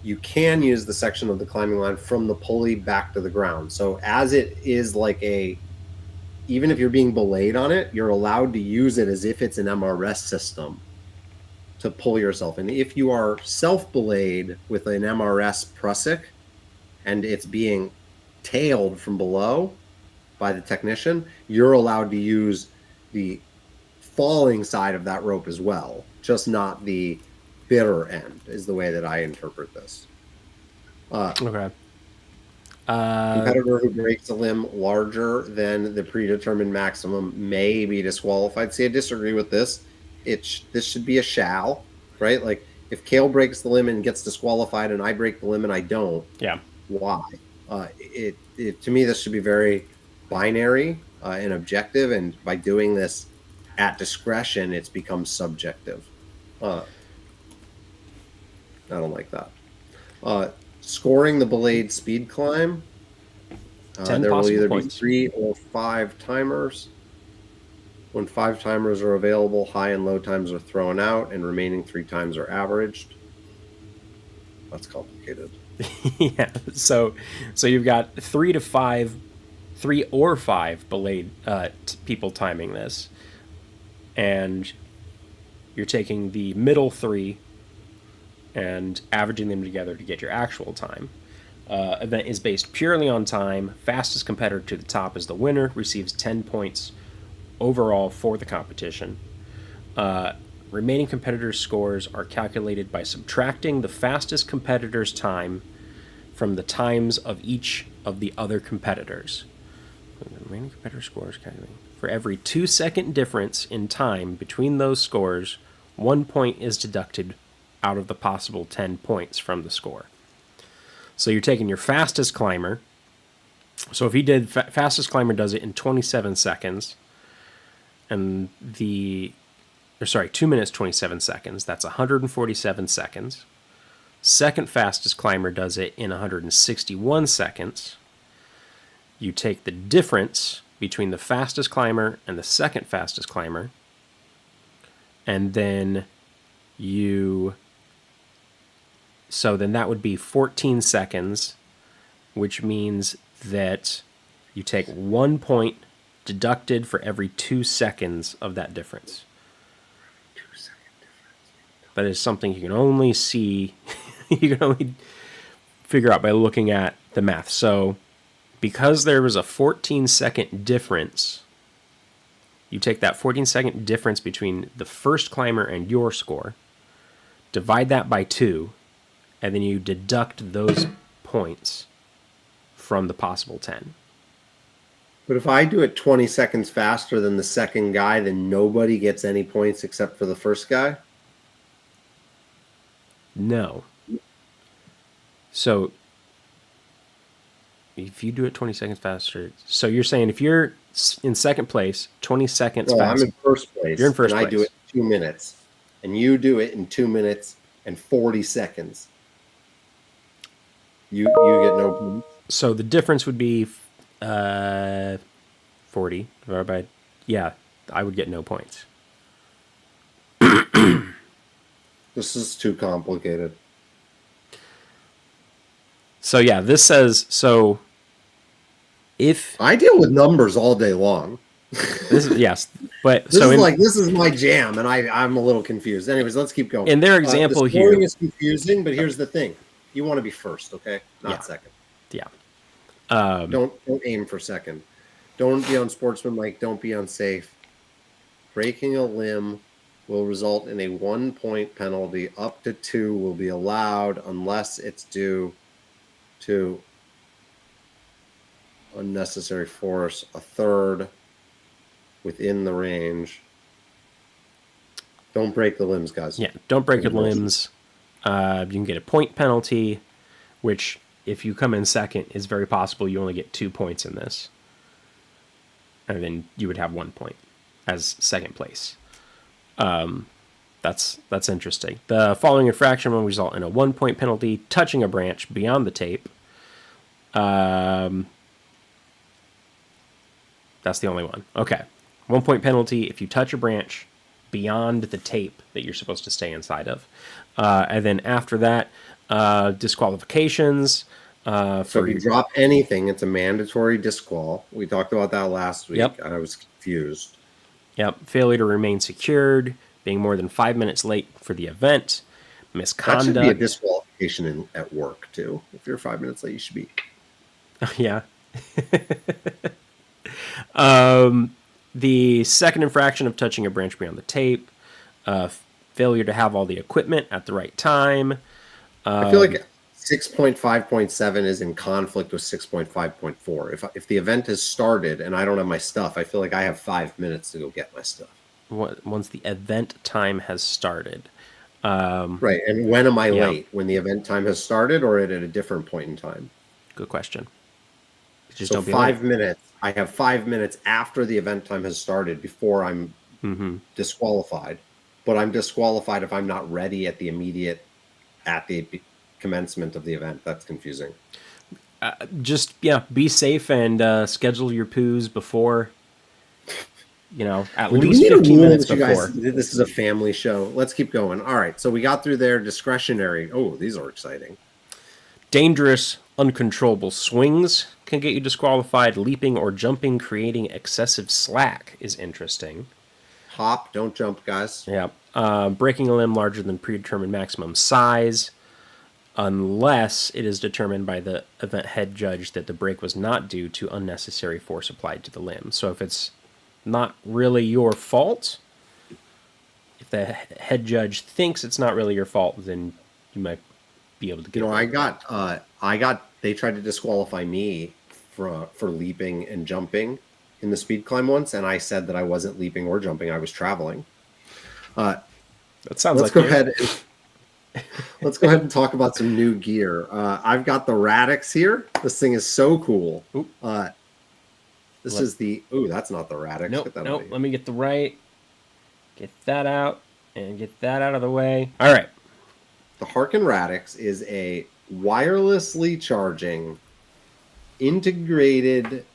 you can use the section of the climbing line from the pulley back to the ground. So as it is even if you're being belayed on it, you're allowed to use it as if it's an MRS system to pull yourself. And if you are self-belayed with an MRS prusik and it's being tailed from below by the technician, you're allowed to use the falling side of that rope as well, just not the bitter end, is the way that I interpret this. Okay. Competitor who breaks a limb larger than the predetermined maximum may be disqualified. See, I disagree with this. This should be a shall, right? Like if Cale breaks the limb and gets disqualified, and I break the limb and I don't. Yeah. Why? To me, this should be very binary and objective. And by doing this at discretion, it's become subjective. I don't like that. Scoring the belayed speed climb. 10 there will either points. be 3 or 5 timers. When 5 timers are available, high and low times are thrown out, and remaining 3 times are averaged. That's complicated. Yeah. So you've got 3 or 5 belayed people timing this, and you're taking the middle 3 and averaging them together to get your actual time. Event is based purely on time. Fastest competitor to the top is the winner, receives 10 points overall for the competition. Remaining competitors' scores are calculated by subtracting the fastest competitor's time from the times of each of the other competitors. The remaining competitor scores calculated. For every 2-second difference in time between those scores, 1 point is deducted out of the possible 10 points from the score. So you're taking your fastest climber. So if he did, fastest climber does it in 27 seconds, and 2 minutes, 27 seconds. That's 147 seconds. Second fastest climber does it in 161 seconds. You take the difference between the fastest climber and the second fastest climber, and then so then that would be 14 seconds, which means that you take 1 point deducted for every 2 seconds of that difference. That is something you can only see, you can only figure out by looking at the math. So because there was a 14-second difference, you take that 14-second difference between the first climber and your score, divide that by 2, and then you deduct those points from the possible 10. But if I do it 20 seconds faster than the second guy, then nobody gets any points except for the first guy? No. So If you do it 20 seconds faster. So you're saying if you're in second place, 20 seconds No, I'm faster. in first place. You're in first and I do place. it in 2 minutes. And you do it in 2 minutes and 40 seconds. You get no points. So the difference would be 40 divided by, yeah, I would get no points. This is too complicated. So yeah, this says, so if I deal with numbers all day long. this is, yes, but This so is this is my jam, and I'm a little confused. Anyways, let's keep going. in their example the scoring here is confusing, but here's the thing: you want to be first, okay? Not Yeah. second. yeah, Don't aim for second. Don't be unsportsmanlike. Don't be unsafe. Breaking a limb will result in a 1-point penalty. Up to 2 will be allowed unless it's due to unnecessary force. A third within the range. Don't break the limbs, guys. yeah, don't break your limbs. You can get a point penalty, which if you come in second, is very possible you only get 2 points in this. And then you would have 1 point as second place. That's interesting. The following infraction will result in a 1-point penalty: touching a branch beyond the tape. That's the only one. Okay. 1-point penalty if you touch a branch beyond the tape that you're supposed to stay inside of. And then after that, disqualifications. So if you drop anything, it's a mandatory disqual. We talked about that last week. Yep. I was confused. Yep. Failure to remain secured, being more than 5 minutes late for the event, That misconduct. should be a disqualification at work, too. If you're 5 minutes late, you should be. Yeah. The second infraction of touching a branch beyond the tape, failure to have all the equipment at the right time. I feel like 6.5.7 is in conflict with 6.5.4. If the event has started and I don't have my stuff, I feel like I have 5 minutes to go get my stuff. Once the event time has started. Right. And when am I late? When the event time has started or at a different point in time? Good question. Just So don't be 5 late. minutes. I have 5 minutes after the event time has started before I'm disqualified. But I'm disqualified if I'm not ready at the commencement of the event. That's confusing. Just, be safe and schedule your poos before, at Do we least need a 15 rule minutes that you before. guys, this is a family show. Let's keep going. All right. So we got through there. Discretionary. Oh, these are exciting. Dangerous, uncontrollable swings can get you disqualified. Leaping or jumping, creating excessive slack is interesting. Hop, don't jump, guys. Yeah. Breaking a limb larger than predetermined maximum size, unless it is determined by the event head judge that the break was not due to unnecessary force applied to the limb. So if it's not really your fault, if the head judge thinks it's not really your fault, then you might be able to get they tried to disqualify me for leaping and jumping in the speed climb once, and I said that I wasn't leaping or jumping, I was traveling. That sounds Let's go ahead and talk about some new gear. I've got the Radix here. This thing is so cool. Is the that's not the Radix. Nope. Let me get that out and get that out of the way. All right. The Harken Radix is a wirelessly charging integrated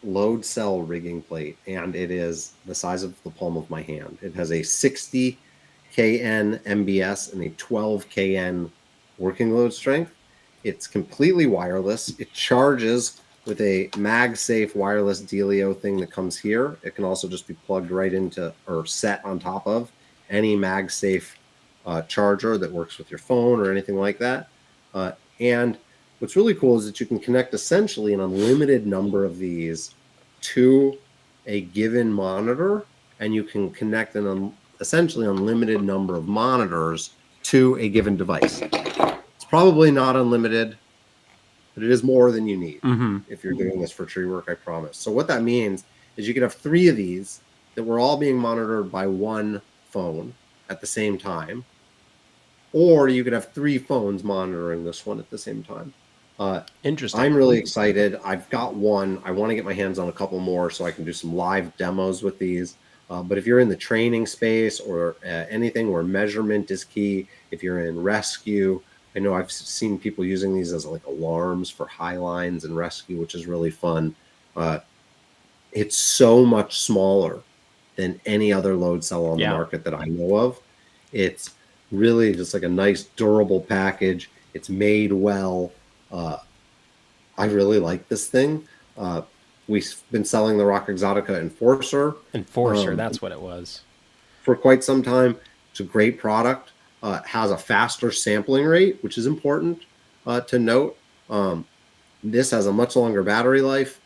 load cell rigging plate, and it is the size of the palm of my hand. It has a 60 kN MBS and a 12 kN working load strength. It's completely wireless. It charges with a MagSafe wireless Delio thing that comes here. It can also just be plugged right into or set on top of any MagSafe charger that works with your phone or anything like that. And what's really cool is that you can connect essentially an unlimited number of these to a given monitor, and you can connect an essentially unlimited number of monitors to a given device. It's probably not unlimited, but it is more than you need if you're doing this for tree work, I promise. So what that means is you could have 3 of these that were all being monitored by one phone at the same time, or you could have 3 phones monitoring this one at the same time. Interesting. I'm really excited. I've got one. I want to get my hands on a couple more so I can do some live demos with these. But if you're in the training space or anything where measurement is key, if you're in rescue, I know I've seen people using these as like alarms for high lines and rescue, which is really fun. It's so much smaller than any other load cell on the market that I know of. It's really just like a nice durable package. It's made well. I really like this thing. We've been selling the Rock Exotica Enforcer, that's what it was. For quite some time. It's a great product. Has a faster sampling rate, which is important to note. This has a much longer battery life,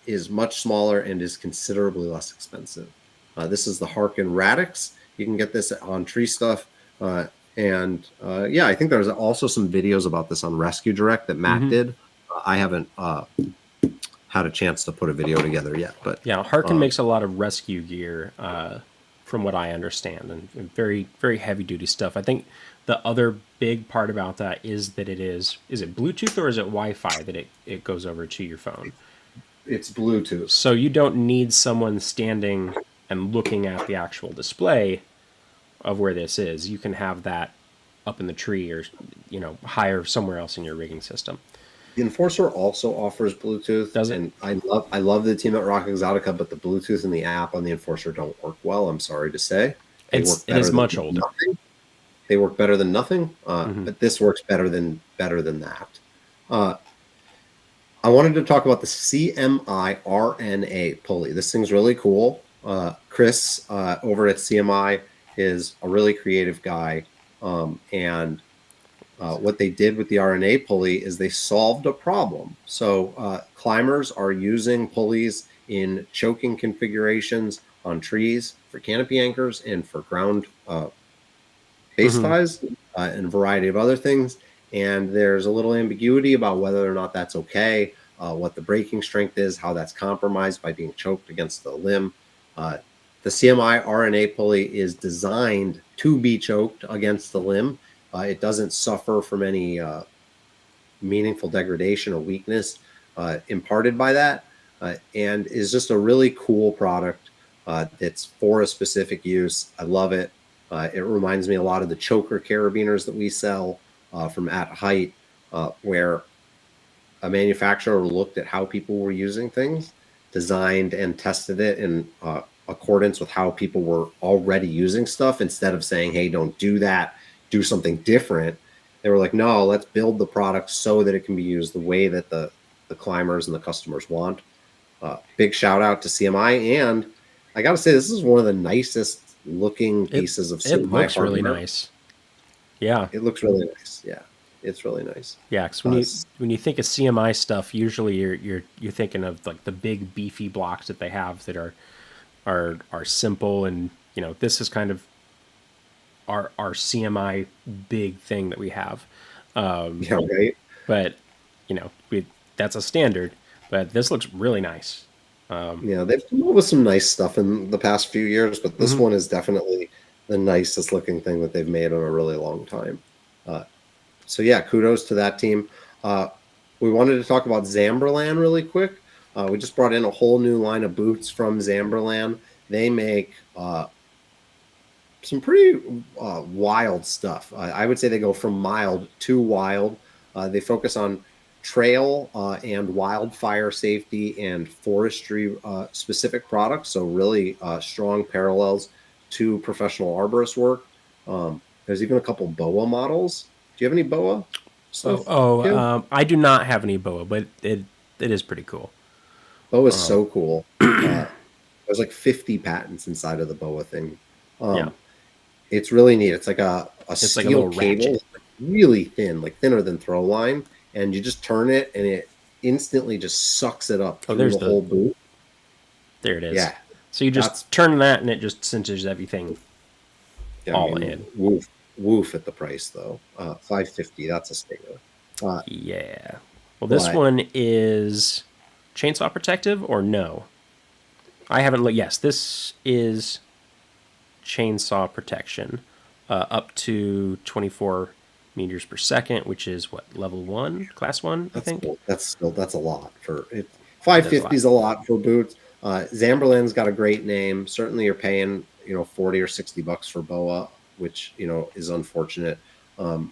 is much smaller, and is considerably less expensive. This is the Harken Radix. You can get this on TreeStuff. Yeah, I think there's also some videos about this on Rescue Direct that Matt did. I haven't had a chance to put a video together yet, but yeah, Harken makes a lot of rescue gear, from what I understand, and very, very heavy duty stuff. I think the other big part about that is that is it Bluetooth or is it Wi-Fi that it goes over to your phone? It's Bluetooth. So you don't need someone standing and looking at the actual display of where this is. You can have that up in the tree or, higher somewhere else in your rigging system. The Enforcer also offers Bluetooth. Does it? And I love the team at Rock Exotica, but the Bluetooth and the app on the Enforcer don't work well, I'm sorry to say. It is much older. Nothing. They work better than nothing, but this works better than that. I wanted to talk about the CMI RNA pulley. This thing's really cool. Chris over at CMI is a really creative guy, and what they did with the RNA pulley is they solved a problem. So climbers are using pulleys in choking configurations on trees for canopy anchors and for ground base ties and a variety of other things. And there's a little ambiguity about whether or not that's okay, what the braking strength is, how that's compromised by being choked against the limb. The CMI RNA pulley is designed to be choked against the limb. It doesn't suffer from any meaningful degradation or weakness imparted by that, and is just a really cool product that's for a specific use. I love it. It reminds me a lot of the choker carabiners that we sell from At Height, where a manufacturer looked at how people were using things, designed and tested it in accordance with how people were already using stuff. Instead of saying, hey, don't do that, do something different, they were like, no, let's build the product so that it can be used the way that the climbers and the customers want. Big shout out to CMI. And I got to say, this is one of the nicest looking pieces of CMI. It looks really nice. Yeah. It looks really nice. Yeah. It's really nice. Yeah, because when you think of CMI stuff, usually you're thinking of like the big beefy blocks that they have that are simple, and this is kind of our CMI big thing that we have. Yeah, right. But that's a standard. But this looks really nice. Yeah, they've come up with some nice stuff in the past few years, but this one is definitely the nicest looking thing that they've made in a really long time. So yeah, kudos to that team. We wanted to talk about Zamberlan really quick. We just brought in a whole new line of boots from Zamberlan. They make some pretty wild stuff. I would say they go from mild to wild. They focus on trail and wildfire safety and forestry specific products. So really strong parallels to professional arborist work. There's even a couple BOA models. Do you have any BOA stuff? I do not have any BOA, but it is pretty cool. BOA is so cool. There's like 50 patents inside of the BOA thing. Yeah. It's really neat. It's like a steel cable, really thin, like thinner than throw line, and you just turn it and it instantly just sucks it up through the whole boot. There it is. Yeah. So you just turn that and it just cinches everything all in. Woof at the price though. $550. That's a stinger. Yeah. Well, this one is chainsaw protective or no? I haven't looked. Yes, this is chainsaw protection, up to 24 meters per second, which is what, level 1, class 1, I think. That's a lot for it. 550 is a lot for boots. Zamberlan's got a great name. Certainly, you're paying $40 or $60 for BOA, which is unfortunate, but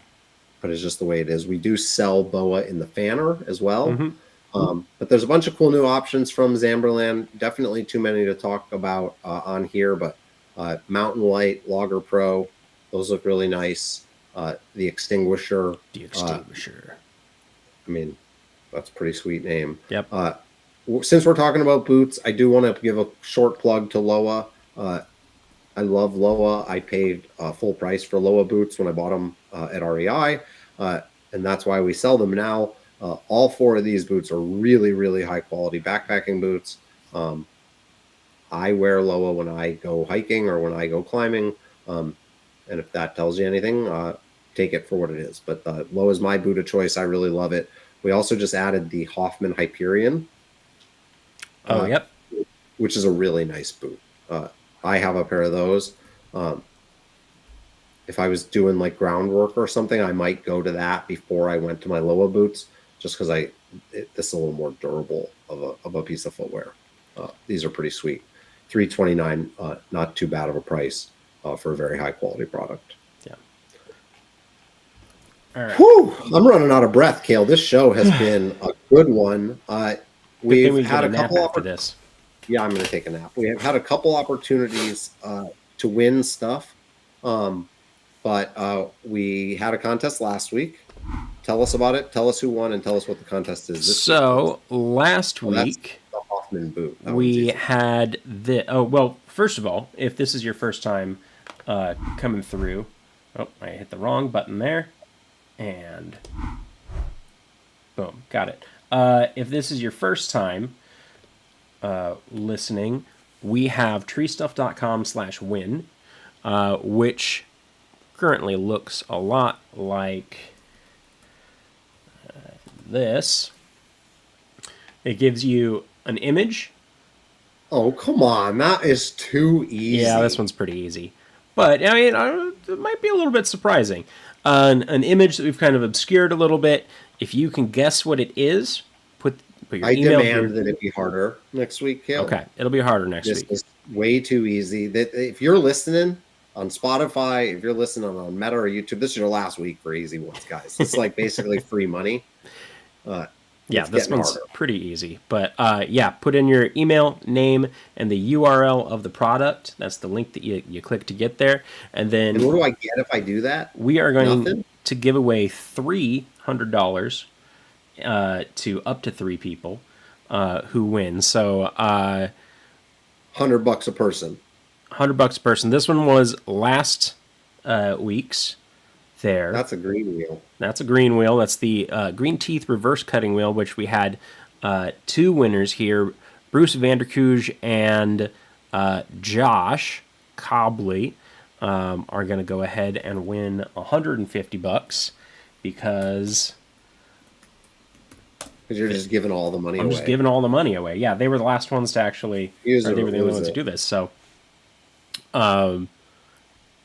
it's just the way it is. We do sell BOA in the fanner as well, but there's a bunch of cool new options from Zamberlan. Definitely too many to talk about on here, but Mountain Light, Logger Pro, those look really nice. The Extinguisher. I mean, that's a pretty sweet name. Yep. Since we're talking about boots, I do want to give a short plug to Loa. I love Loa. I paid full price for Loa boots when I bought them at REI, and that's why we sell them now. All 4 of these boots are really, really high quality backpacking boots. I wear Loa when I go hiking or when I go climbing, and if that tells you anything, take it for what it is. But Loa is my boot of choice. I really love it. We also just added the Hoffman Hyperion. Yep. Which is a really nice boot. I have a pair of those. If I was doing like groundwork or something, I might go to that before I went to my Loa boots, just because this is a little more durable of a piece of footwear. These are pretty sweet. $329, not too bad of a price for a very high quality product. Yeah. All right. Whew, I'm running out of breath, Cale. This show has been a good one. We've had a couple after this. Yeah, I'm going to take a nap. We have had a couple opportunities to win stuff, but we had a contest last week. Tell us about it. Tell us who won, and tell us what the contest is this week. Last week, the Hoffman boot. We had the. Oh well, first of all, if this is your first time coming through, I hit the wrong button there, and boom, got it. If this is your first time listening, we have treestuff.com/win, which currently looks a lot like this. It gives you an image. Oh, come on. That is too easy. Yeah, this one's pretty easy. But, I mean, it might be a little bit surprising. An image that we've kind of obscured a little bit. If you can guess what it is, put your email here. I demand that it be harder next week, Cale. Okay, it'll be harder next week. This is way too easy. If you're listening on Spotify, if you're listening on Meta or YouTube, this is your last week for easy ones, guys. It's like basically free money. Yeah, this one's pretty easy. But put in your email, name, and the URL of the product. That's the link that you click to get there. And then... And what do I get if I do that? We are going to give away $300 to up to 3 people who win. So... $100 a person. $100 a person. This one was last week's. There. That's a green wheel. That's a green wheel. That's the Green Teeth reverse cutting wheel, which we had 2 winners here. Bruce Vanderkooge and Josh Cobley are going to go ahead and win $150 because you're just giving all the money away. I'm just giving all the money away. Yeah, they were the last ones to actually... They were the only ones to do this, so...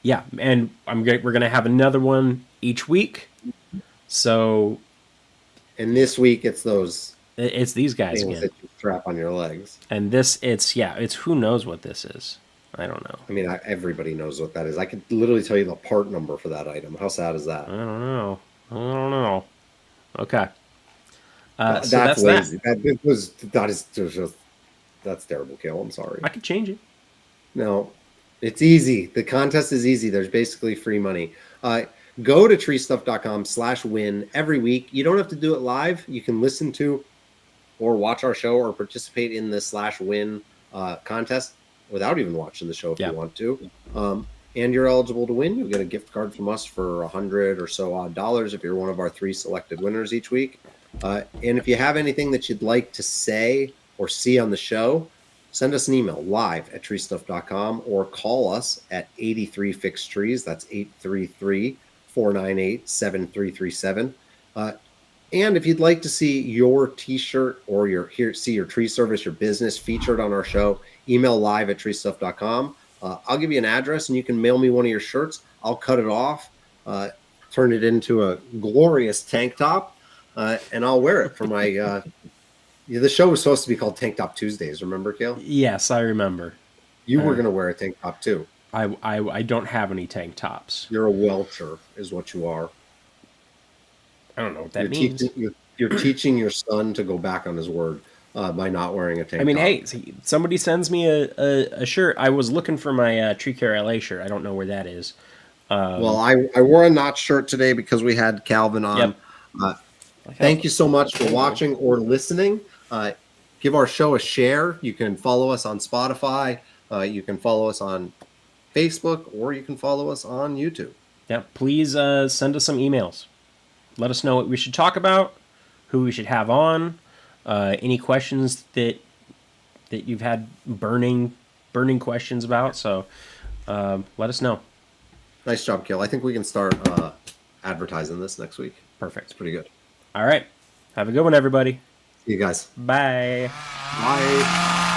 Yeah, and we're going to have another one each week. So, and this week it's these guys again that you strap on your legs. And this it's who knows what this is. I don't know. I mean, everybody knows what that is. I could literally tell you the part number for that item. How sad is that? I don't know. Okay. That's lazy. That's terrible, Cale. I'm sorry. I could change it. No. It's easy. The contest is easy. There's basically free money. Go to treestuff.com/win every week. You don't have to do it live. You can listen to or watch our show or participate in the /win contest without even watching the show if you want to. And you're eligible to win. You'll get a gift card from us for $100 or so odd dollars if you're one of our 3 selected winners each week. And if you have anything that you'd like to say or see on the show, send us an email live at treestuff.com or call us at 83 Fixed Trees. That's 833-498-7337. And if you'd like to see your t-shirt or see your tree service, your business featured on our show, email live at treestuff.com. I'll give you an address and you can mail me one of your shirts. I'll cut it off, turn it into a glorious tank top, and I'll wear it for my. The show was supposed to be called Tank Top Tuesdays. Remember, Cale? Yes, I remember. You were going to wear a tank top too. I don't have any tank tops. You're a welcher, is what you are. I don't know what that means. You're teaching your son to go back on his word by not wearing a tank top. I mean, hey, somebody sends me a shirt. I was looking for my Tree Care LA shirt. I don't know where that is. Well, I wore a Notch shirt today because we had Calvin on. Yep. Thank you so much for watching or listening. Give our show a share. You can follow us on Spotify. You can follow us on Facebook, or you can follow us on YouTube. Yeah, please send us some emails. Let us know what we should talk about, who we should have on, any questions that you've had burning questions about. So let us know. Nice job, Kill. I think we can start advertising this next week. Perfect. It's pretty good. All right. Have a good one, everybody. See you guys. Bye. Bye.